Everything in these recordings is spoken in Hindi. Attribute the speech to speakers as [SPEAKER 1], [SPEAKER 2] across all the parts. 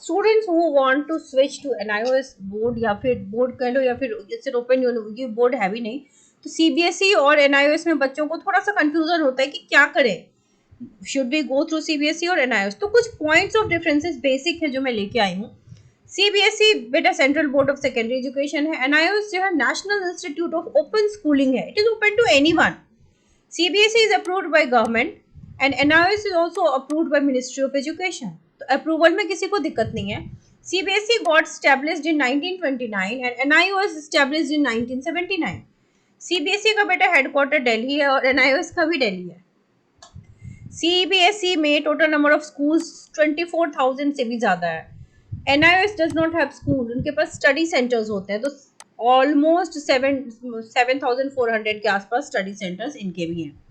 [SPEAKER 1] Students who want to switch to NIOS board, या फिर बोर्ड कह लो या फिर इट्स एन ओपन, ये बोर्ड है भी नहीं, तो सीबीएसई और एनआईओएस में बच्चों को थोड़ा सा कंफ्यूजन होता है कि क्या करें, should we go through CBSE और एनआईओएस। तो कुछ पॉइंट्स ऑफ डिफरेंसेस बेसिक है जो मैं लेके आई हूँ। सीबीएसई बेटा central board of secondary education है, एनआईओएस जो है national institute of open schooling है, it is open to anyone. CBSE is approved by government and NIOS is also approved by Ministry of Education. तो अप्रूवल में किसी को दिक्कत नहीं है। CBSE got established in 1929 and NIOS established in 1979. CBSE का बेटा हेडक्वार्टर दिल्ली है और NIOS का भी दिल्ली है। CBSE में टोटल नंबर ऑफ स्कूल्स 24,000 से भी ज्यादा है। NIOS does not have school, उनके पास स्टडी सेंटर्स होते हैं, तो ऑलमोस्ट 7,400 के आसपास स्टडी सेंटर्स इनके भी हैं।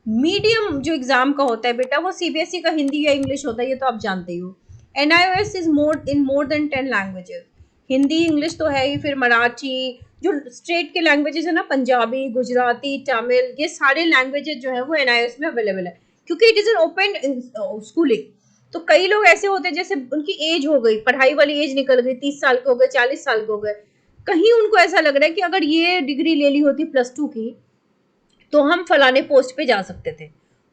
[SPEAKER 1] मीडियम जो एग्जाम का होता है बेटा वो सीबीएसई का हिंदी या इंग्लिश होता है, ये तो आप जानते ही हो। NIOS is more than 10 languages, Hindi English तो है ही, फिर मराठी, जो स्टेट के लैंग्वेजेस है ना, पंजाबी, गुजराती, तमिल, ये सारे लैंग्वेजेस जो है वो एनआईओएस में अवेलेबल है, क्योंकि it is an open schooling. तो कई लोग ऐसे होते हैं जैसे उनकी एज हो गई, पढ़ाई वाली एज निकल गई, 30 साल के हो गए, 40 साल के हो गए, कहीं उनको ऐसा लग रहा है कि अगर ये डिग्री ले ली होती +2 की तो हम फलाने पोस्ट पे जा सकते थे,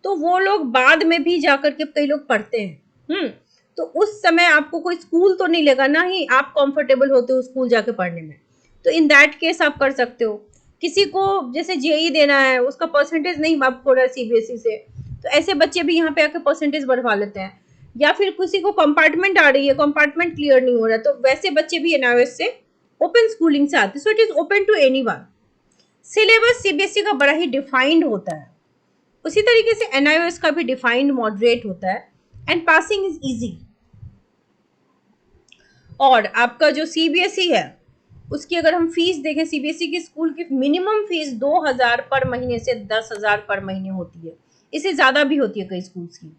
[SPEAKER 1] तो वो लोग बाद में भी जाकर के कई लोग पढ़ते हैं। तो उस समय आपको कोई स्कूल तो नहीं लगा, ना ही आप कंफर्टेबल होते हो स्कूल जाके पढ़ने में, तो इन दैट केस आप कर सकते हो। किसी को जैसे जेई देना है, उसका परसेंटेज नहीं माफ हो रहा है सीबीएसई से, तो ऐसे बच्चे भी यहाँ पे आके परसेंटेज बढ़वा लेते हैं, या फिर किसी को कंपार्टमेंट आ रही है, कंपार्टमेंट क्लियर नहीं हो रहा है, तो वैसे बच्चे भी एनआईओएस से ओपन स्कूलिंग से आते, so it is open to anyone. Syllabus CBSE का बड़ा ही डिफाइंड होता है, उसी तरीके से एनआईओएस का भी डिफाइंड मॉडरेट होता है, एंड पासिंग इज इजी। और आपका जो सीबीएसई है उसकी अगर हम फीस देखें, सीबीएसई की स्कूल की मिनिमम फीस 2,000 पर महीने से 10,000 पर महीने होती है, इससे ज्यादा भी होती है कई स्कूल्स की,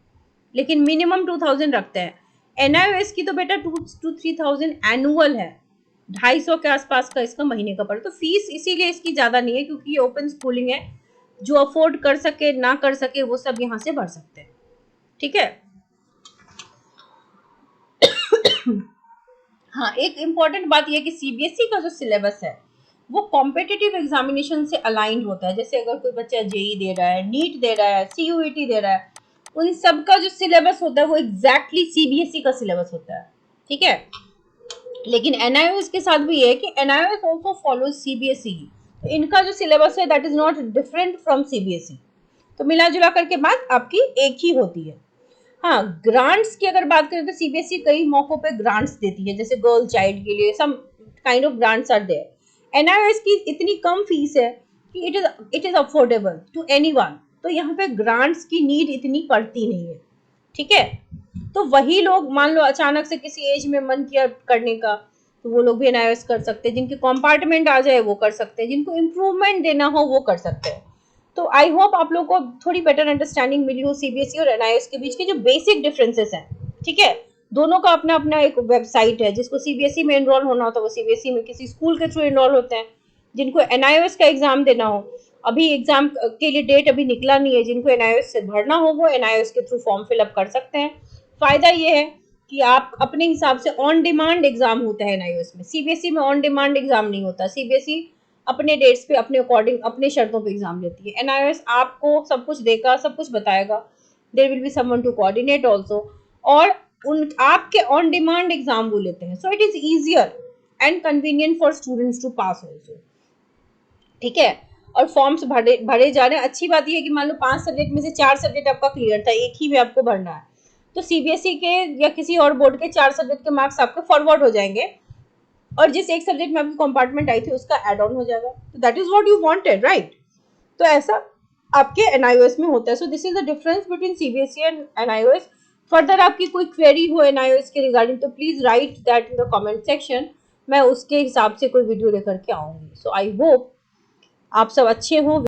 [SPEAKER 1] लेकिन मिनिमम 2,000 रखते हैं। एनआईओएस की तो बेटा 2,000 to 3,000 एनुअल है, 250 के आसपास का इसका महीने का पड़े, तो फीस इसीलिए इसकी ज्यादा नहीं है क्योंकि ये ओपन स्कूलिंग है, जो अफोर्ड कर सके ना कर सके वो सब यहाँ से भर सकते हैं, ठीक है। हाँ, एक इम्पॉर्टेंट बात यह कि सीबीएसई का जो सिलेबस है वो कॉम्पिटिटिव एग्जामिनेशन से अलाइंड होता है। जैसे अगर कोई बच्चा जेई दे रहा है, नीट दे रहा है, सीयूईटी दे रहा है, उन सब का जो सिलेबस होता है वो एग्जैक्टली सीबीएसई का सिलेबस होता है, ठीक है। लेकिन एनआईओएस के साथ भी है कि एनआईओएस आल्सो फॉलोज सीबीएसई, तो इनका जो सिलेबस है that is not different from CBSE, तो मिला जुला करके बात आपकी एक ही होती है। हाँ, ग्रांट्स की अगर बात करें तो सीबीएसई कई मौकों पे ग्रांट्स देती है, जैसे गर्ल चाइल्ड के लिए some kind of grants are there. NIOS की इतनी कम फीस है कि it is affordable to anyone, तो यहाँ पे ग्रांट्स की नीड इतनी पड़ती नहीं है, ठीक है। तो वही लोग मान लो अचानक से किसी एज में मन किया करने का, तो वो लोग भी एनआईओएस कर सकते हैं, जिनके कंपार्टमेंट आ जाए वो कर सकते हैं, जिनको इम्प्रूवमेंट देना हो वो कर सकते हैं। तो आई होप आप लोग को थोड़ी बेटर अंडरस्टैंडिंग मिली हो सीबीएसई और एनआईओएस के बीच के जो बेसिक डिफरेंसेस हैं, ठीक है। दोनों का अपना अपना एक वेबसाइट है, जिसको सीबीएसई में एनरोल होना होता है वो सीबीएसई में किसी स्कूल के थ्रू एनरोल होते हैं, जिनको एनआईओएस का एग्जाम देना हो, अभी एग्जाम के लिए डेट अभी निकला नहीं है, जिनको एनआईओएस से भरना हो वो एनआईओएस के थ्रू फॉर्म फिलअप कर सकते हैं। फायदा ये है कि आप अपने हिसाब से ऑन डिमांड एग्जाम होता है एनआईओएस में, सीबीएसई में ऑन डिमांड एग्जाम नहीं होता, सीबीएसई अपने डेट्स पे अपने अकॉर्डिंग अपने शर्तों पे एग्जाम लेती है। एनआईओएस आपको सब कुछ देगा, सब कुछ बताएगा, there will be someone to coordinate also, और उन आपके ऑन डिमांड एग्जाम वो लेते हैं, so it is easier and convenient for students to pass also, ठीक है। और फॉर्म्स भरे जा रहे हैं। अच्छी बात यह है कि मान लो 5 सब्जेक्ट में से 4 सब्जेक्ट आपका क्लियर था, एक ही में आपको भरना है, तो सीबीएसई के या किसी और बोर्ड के 4 सब्जेक्ट के मार्क्स आपके फॉरवर्ड हो जाएंगे, और जिस एक सब्जेक्ट में आपकी कंपार्टमेंट आई थी उसका ऐड ऑन हो जाएगा, तो that is what you wanted, right. तो ऐसा आपके एनआईओएस में होता है। So this is the difference between CBSE and NIOS. Further आपकी कोई क्वेरी हो एनआईओएस के रिगार्डिंग तो please right that in the comment section, मैं उसके हिसाब से कोई वीडियो लेकर के आऊंगी। सो आई होप आप सब अच्छे हो।